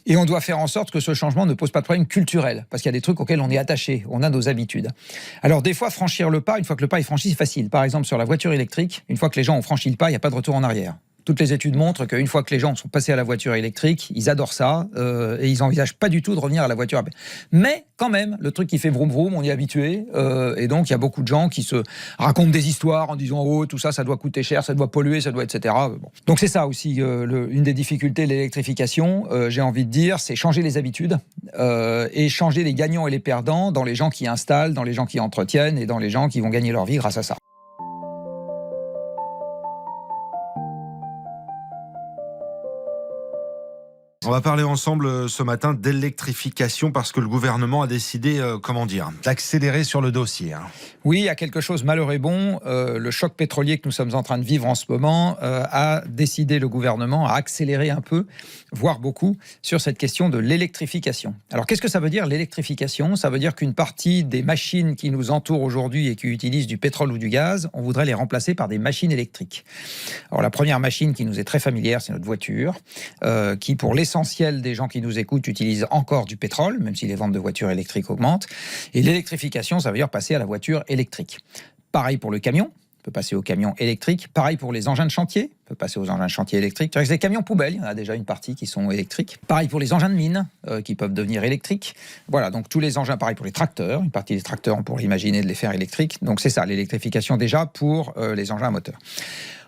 Et on doit faire en sorte que ce changement ne pose pas de problème culturel, parce qu'il y a des trucs auxquels on est attaché, on a nos habitudes. Alors des fois, franchir le pas, une fois que le pas est franchi, c'est facile. Par exemple, sur la voiture électrique, une fois que les gens ont franchi le pas, il n'y a pas de retour en arrière. Toutes les études montrent qu'une fois que les gens sont passés à la voiture électrique, ils adorent ça et ils n'envisagent pas du tout de revenir à la voiture. Mais quand même, le truc qui fait vroom vroom, on y est habitué. Et donc, il y a beaucoup de gens qui se racontent des histoires en disant « Oh, tout ça, ça doit coûter cher, ça doit polluer, ça doit, etc. » Bon. Donc c'est ça aussi, une des difficultés de l'électrification, j'ai envie de dire, c'est changer les habitudes et changer les gagnants et les perdants dans les gens qui installent, dans les gens qui entretiennent et dans les gens qui vont gagner leur vie grâce à ça. On va parler ensemble ce matin d'électrification parce que le gouvernement a décidé, d'accélérer sur le dossier. Oui, il y a quelque chose malheur et bon. Le choc pétrolier que nous sommes en train de vivre en ce moment a décidé le gouvernement à accélérer un peu, voire beaucoup, sur cette question de l'électrification. Alors qu'est-ce que ça veut dire l'électrification? Ça veut dire qu'une partie des machines qui nous entourent aujourd'hui et qui utilisent du pétrole ou du gaz, on voudrait les remplacer par des machines électriques. Alors la première machine qui nous est très familière, c'est notre voiture, qui pour l'essentiel des gens qui nous écoutent utilisent encore du pétrole, même si les ventes de voitures électriques augmentent. Et l'électrification, ça veut dire passer à la voiture électrique. Pareil pour le camion, on peut passer au camion électrique. Pareil pour les engins de chantier, on peut passer aux engins de chantier électriques. Les camions poubelles, il y en a déjà une partie qui sont électriques. Pareil pour les engins de mine, qui peuvent devenir électriques. Voilà, donc tous les engins, pareil pour les tracteurs. Une partie des tracteurs, on pourrait imaginer de les faire électriques. Donc c'est ça, l'électrification déjà pour les engins à moteur.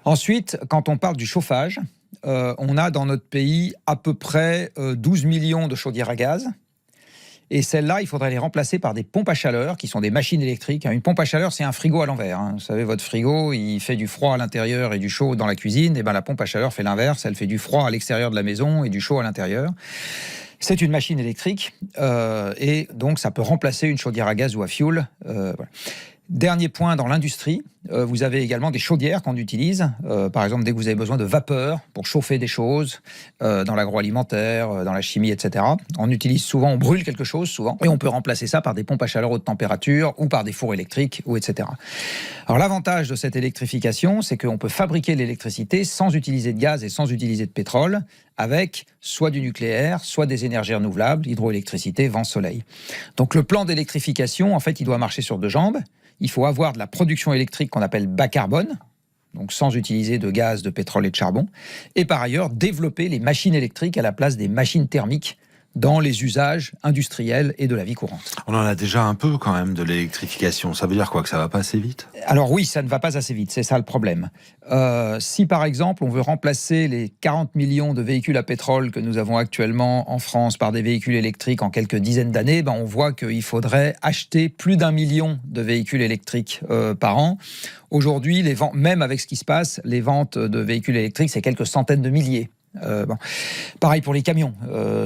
Ensuite, quand on parle du chauffage, on a dans notre pays à peu près 12 millions de chaudières à gaz. Et celles-là, il faudrait les remplacer par des pompes à chaleur, qui sont des machines électriques. Une pompe à chaleur, c'est un frigo à l'envers. Vous savez, votre frigo, il fait du froid à l'intérieur et du chaud dans la cuisine. Et bien, la pompe à chaleur fait l'inverse. Elle fait du froid à l'extérieur de la maison et du chaud à l'intérieur. C'est une machine électrique. Et donc, ça peut remplacer une chaudière à gaz ou à fioul. Voilà. Dernier point, dans l'industrie, vous avez également des chaudières qu'on utilise. Par exemple, dès que vous avez besoin de vapeur pour chauffer des choses, dans l'agroalimentaire, dans la chimie, etc. On utilise souvent, on brûle quelque chose souvent, et on peut remplacer ça par des pompes à chaleur haute température ou par des fours électriques, ou etc. Alors l'avantage de cette électrification, c'est qu'on peut fabriquer l'électricité sans utiliser de gaz et sans utiliser de pétrole, avec soit du nucléaire, soit des énergies renouvelables, hydroélectricité, vent, soleil. Donc le plan d'électrification, en fait, il doit marcher sur deux jambes. Il faut avoir de la production électrique qu'on appelle bas carbone, donc sans utiliser de gaz, de pétrole et de charbon. Et par ailleurs, développer les machines électriques à la place des machines thermiques dans les usages industriels et de la vie courante. On en a déjà un peu quand même de l'électrification. Ça veut dire quoi, que ça va pas assez vite? Alors oui, ça ne va pas assez vite, c'est ça le problème. Si par exemple on veut remplacer les 40 millions de véhicules à pétrole que nous avons actuellement en France par des véhicules électriques en quelques dizaines d'années, on voit qu'il faudrait acheter plus d'1 million de véhicules électriques par an. Aujourd'hui, même avec ce qui se passe, les ventes de véhicules électriques, c'est quelques centaines de milliers. Pareil pour les camions,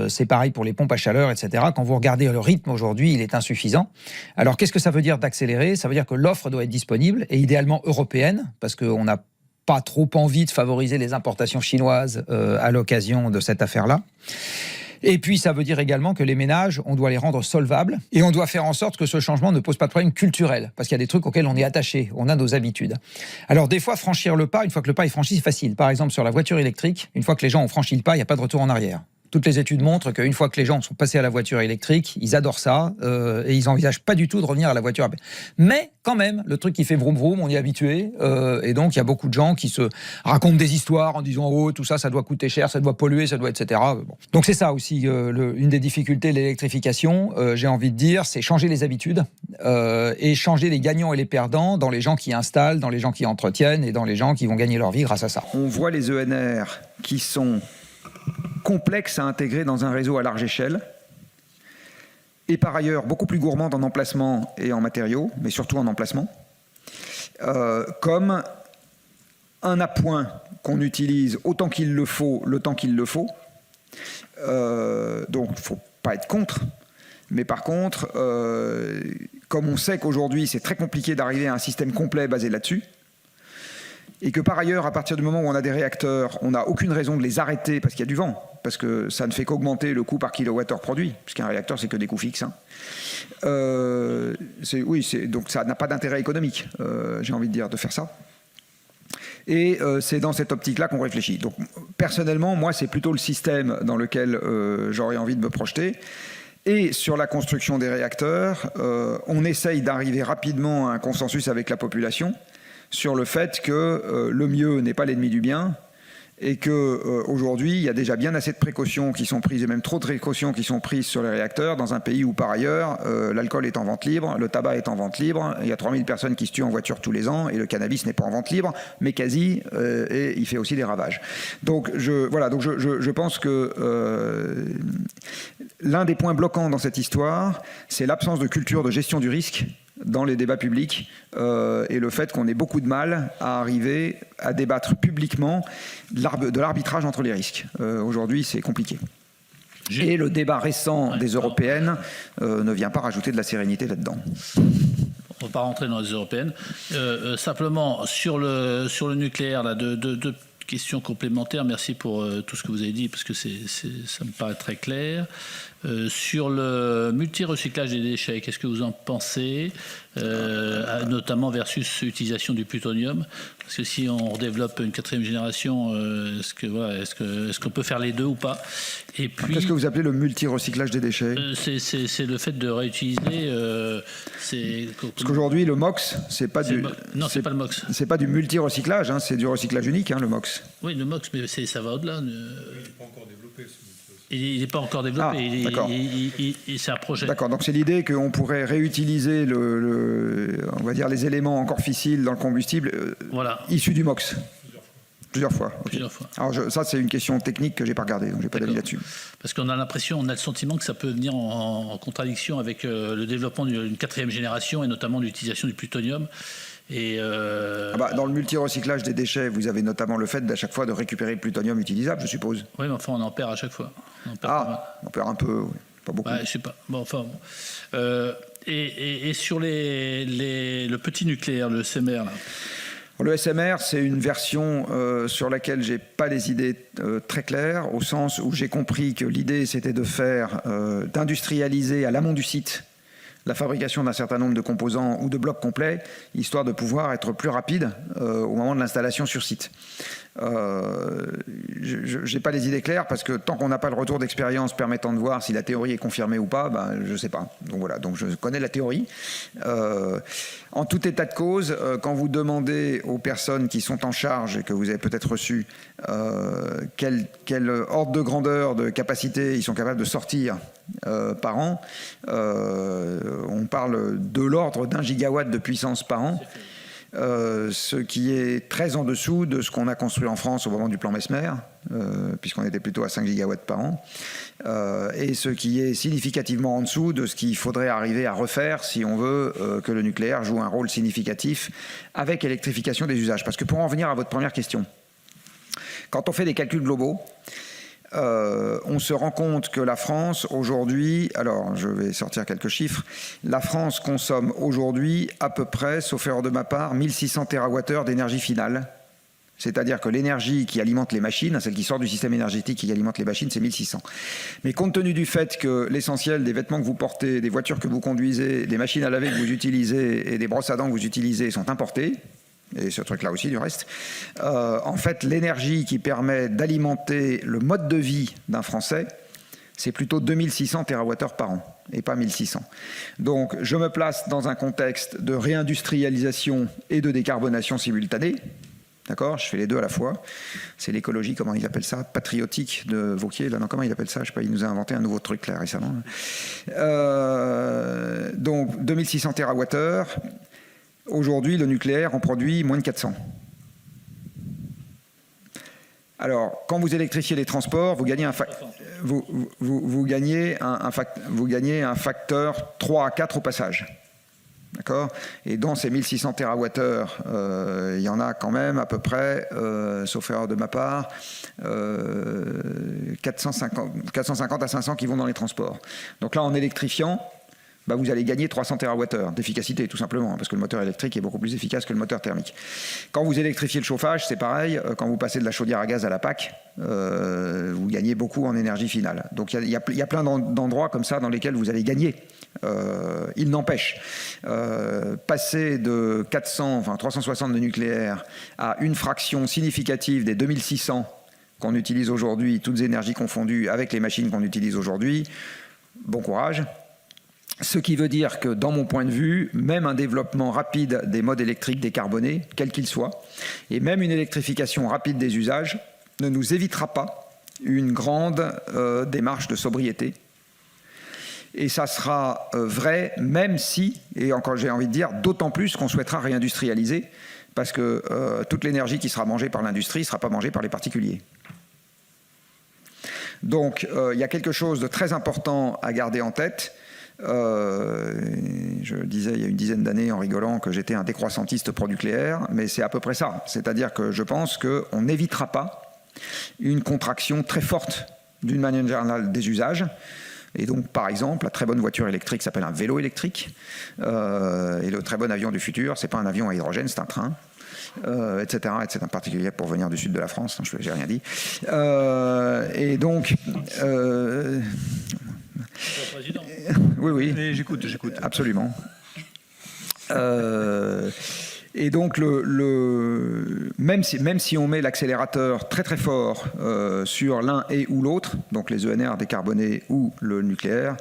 c'est pareil pour les pompes à chaleur, etc. Quand vous regardez le rythme aujourd'hui, il est insuffisant. Alors qu'est-ce que ça veut dire d'accélérer? Ça veut dire que l'offre doit être disponible et idéalement européenne, parce qu'on n'a pas trop envie de favoriser les importations chinoises à l'occasion de cette affaire-là. Et puis, ça veut dire également que les ménages, on doit les rendre solvables et on doit faire en sorte que ce changement ne pose pas de problème culturel, parce qu'il y a des trucs auxquels on est attaché, on a nos habitudes. Alors, des fois, franchir le pas, une fois que le pas est franchi, c'est facile. Par exemple, sur la voiture électrique, une fois que les gens ont franchi le pas, il n'y a pas de retour en arrière. Toutes les études montrent qu'une fois que les gens sont passés à la voiture électrique, ils adorent ça et ils n'envisagent pas du tout de revenir à la voiture. Mais quand même, le truc qui fait vroom vroom, on y est habitué. Et donc, il y a beaucoup de gens qui se racontent des histoires en disant « Oh, tout ça, ça doit coûter cher, ça doit polluer, ça doit, etc. » Bon. Donc c'est ça aussi, une des difficultés de l'électrification, j'ai envie de dire, c'est changer les habitudes et changer les gagnants et les perdants dans les gens qui installent, dans les gens qui entretiennent et dans les gens qui vont gagner leur vie grâce à ça. On voit les ENR qui sont complexe à intégrer dans un réseau à large échelle, et par ailleurs beaucoup plus gourmande en emplacement et en matériaux, mais surtout en emplacement, comme un appoint qu'on utilise autant qu'il le faut, le temps qu'il le faut. Donc il ne faut pas être contre, mais par contre, comme on sait qu'aujourd'hui c'est très compliqué d'arriver à un système complet basé là-dessus, et que par ailleurs, à partir du moment où on a des réacteurs, on n'a aucune raison de les arrêter parce qu'il y a du vent, parce que ça ne fait qu'augmenter le coût par kilowattheure produit, puisqu'un réacteur, c'est que des coûts fixes. Donc ça n'a pas d'intérêt économique, j'ai envie de dire, de faire ça. Et c'est dans cette optique-là qu'on réfléchit. Donc personnellement, moi, c'est plutôt le système dans lequel j'aurais envie de me projeter. Et sur la construction des réacteurs, on essaye d'arriver rapidement à un consensus avec la population sur le fait que le mieux n'est pas l'ennemi du bien, et qu'aujourd'hui, il y a déjà bien assez de précautions qui sont prises, et même trop de précautions qui sont prises sur les réacteurs, dans un pays où, par ailleurs, l'alcool est en vente libre, le tabac est en vente libre, il y a 3000 personnes qui se tuent en voiture tous les ans, et le cannabis n'est pas en vente libre, mais quasi, et il fait aussi des ravages. Donc, je pense que l'un des points bloquants dans cette histoire, c'est l'absence de culture de gestion du risque dans les débats publics et le fait qu'on ait beaucoup de mal à arriver à débattre publiquement de l'arbitrage entre les risques. Aujourd'hui, c'est compliqué. Et le débat récent des européennes ne vient pas rajouter de la sérénité là-dedans. On ne va pas rentrer dans les européennes. Simplement, sur le nucléaire, là, deux questions complémentaires. Merci pour tout ce que vous avez dit, parce que ça me paraît très clair. Sur le multi-recyclage des déchets, qu'est-ce que vous en pensez, notamment versus l'utilisation du plutonium? Parce que si on développe une 4e génération, est-ce qu'on peut faire les deux ou pas? Et puis, qu'est-ce que vous appelez le multi-recyclage des déchets? C'est le fait de réutiliser. Parce qu'aujourd'hui, le MOX, c'est pas du. Non, c'est pas le MOX. C'est pas du multi-recyclage, hein, c'est du recyclage unique, hein, le MOX. Oui, le MOX, mais ça va au-delà. Il n'est pas encore développé. Il n'est pas encore développé. D'accord. C'est un projet. D'accord. Donc c'est l'idée qu'on pourrait réutiliser on va dire les éléments encore fissiles dans le combustible issus du MOX. Plusieurs fois. Okay. Plusieurs fois. Alors ça c'est une question technique que j'ai pas regardée, donc j'ai pas d'avis là-dessus. Parce qu'on a l'impression, on a le sentiment que ça peut venir en contradiction avec le développement d'une 4e génération et notamment l'utilisation du plutonium. Et dans le multi-recyclage des déchets, vous avez notamment le fait d'à chaque fois de récupérer le plutonium utilisable, je suppose. Oui, mais enfin on en perd à chaque fois. On perd un peu, oui. Pas beaucoup. Je sais pas. Bon, enfin, et sur le petit nucléaire, le SMR, là. Le SMR, c'est une version sur laquelle j'ai pas les idées très claires, au sens où j'ai compris que l'idée c'était d'industrialiser à l'amont du site la fabrication d'un certain nombre de composants ou de blocs complets, histoire de pouvoir être plus rapide au moment de l'installation sur site. Je n'ai pas les idées claires parce que tant qu'on n'a pas le retour d'expérience permettant de voir si la théorie est confirmée ou pas, je ne sais pas. Donc voilà, donc je connais la théorie. En tout état de cause, quand vous demandez aux personnes qui sont en charge et que vous avez peut-être reçu quel ordre de grandeur, de capacité ils sont capables de sortir par an, on parle de l'ordre d'1 gigawatt de puissance par an. Ce qui est très en dessous de ce qu'on a construit en France au moment du plan Messmer, puisqu'on était plutôt à 5 gigawatts par an, et ce qui est significativement en dessous de ce qu'il faudrait arriver à refaire si on veut que le nucléaire joue un rôle significatif avec l'électrification des usages. Parce que pour en venir à votre première question, quand on fait des calculs globaux, on se rend compte que la France aujourd'hui, alors je vais sortir quelques chiffres, la France consomme aujourd'hui à peu près, sauf erreur de ma part, 1600 TWh d'énergie finale. C'est-à-dire que l'énergie qui alimente les machines, celle qui sort du système énergétique qui alimente les machines, c'est 1600. Mais compte tenu du fait que l'essentiel des vêtements que vous portez, des voitures que vous conduisez, des machines à laver que vous utilisez et des brosses à dents que vous utilisez sont importées, et ce truc-là aussi du reste, en fait, l'énergie qui permet d'alimenter le mode de vie d'un Français, c'est plutôt 2600 TWh par an, et pas 1600. Donc, je me place dans un contexte de réindustrialisation et de décarbonation simultanée. D'accord, je fais les deux à la fois. C'est l'écologie, comment il appelle ça, patriotique de Vauquier. Là, non, comment il appelle ça? Je sais pas. Il nous a inventé un nouveau truc là récemment. Donc 2600 TWh. Aujourd'hui, le nucléaire en produit moins de 400. Alors, quand vous électrifiez les transports, vous gagnez vous gagnez un facteur 3 à 4 au passage. D'accord? Et dans ces 1600 TWh, il y en a quand même à peu près, sauf erreur de ma part, 450 à 500 qui vont dans les transports. Donc là, en électrifiant, bah vous allez gagner 300 TWh d'efficacité, tout simplement, parce que le moteur électrique est beaucoup plus efficace que le moteur thermique. Quand vous électrifiez le chauffage, c'est pareil. Quand vous passez de la chaudière à gaz à la PAC, vous gagnez beaucoup en énergie finale. Donc il y a plein d'endroits comme ça dans lesquels vous allez gagner. Il n'empêche, passer de 360 de nucléaire à une fraction significative des 2600 qu'on utilise aujourd'hui, toutes énergies confondues, avec les machines qu'on utilise aujourd'hui, bon courage. Ce qui veut dire que, dans mon point de vue, même un développement rapide des modes électriques décarbonés, quels qu'ils soient, et même une électrification rapide des usages, ne nous évitera pas une grande démarche de sobriété. Et ça sera vrai même si, et encore j'ai envie de dire, d'autant plus qu'on souhaitera réindustrialiser, parce que toute l'énergie qui sera mangée par l'industrie ne sera pas mangée par les particuliers. Donc il y a quelque chose de très important à garder en tête. Je disais il y a une dizaine d'années en rigolant que j'étais un décroissantiste pro-nucléaire, mais c'est à peu près ça. C'est-à-dire que je pense qu'on n'évitera pas une contraction très forte d'une manière générale des usages. Et donc, par exemple, la très bonne voiture électrique s'appelle un vélo électrique. Et le très bon avion du futur, c'est pas un avion à hydrogène, c'est un train. Etc. En particulier pour venir du sud de la France, hein, j'ai rien dit. Et donc... Oui. J'écoute. Absolument. Et donc, même si on met l'accélérateur très très fort sur l'un et ou l'autre, donc les ENR décarbonés ou le nucléaire,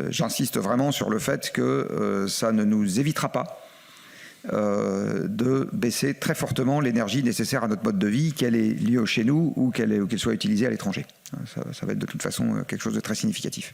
j'insiste vraiment sur le fait que ça ne nous évitera pas de baisser très fortement l'énergie nécessaire à notre mode de vie, qu'elle est liée chez nous ou qu'elle soit utilisée à l'étranger. Ça va être de toute façon quelque chose de très significatif.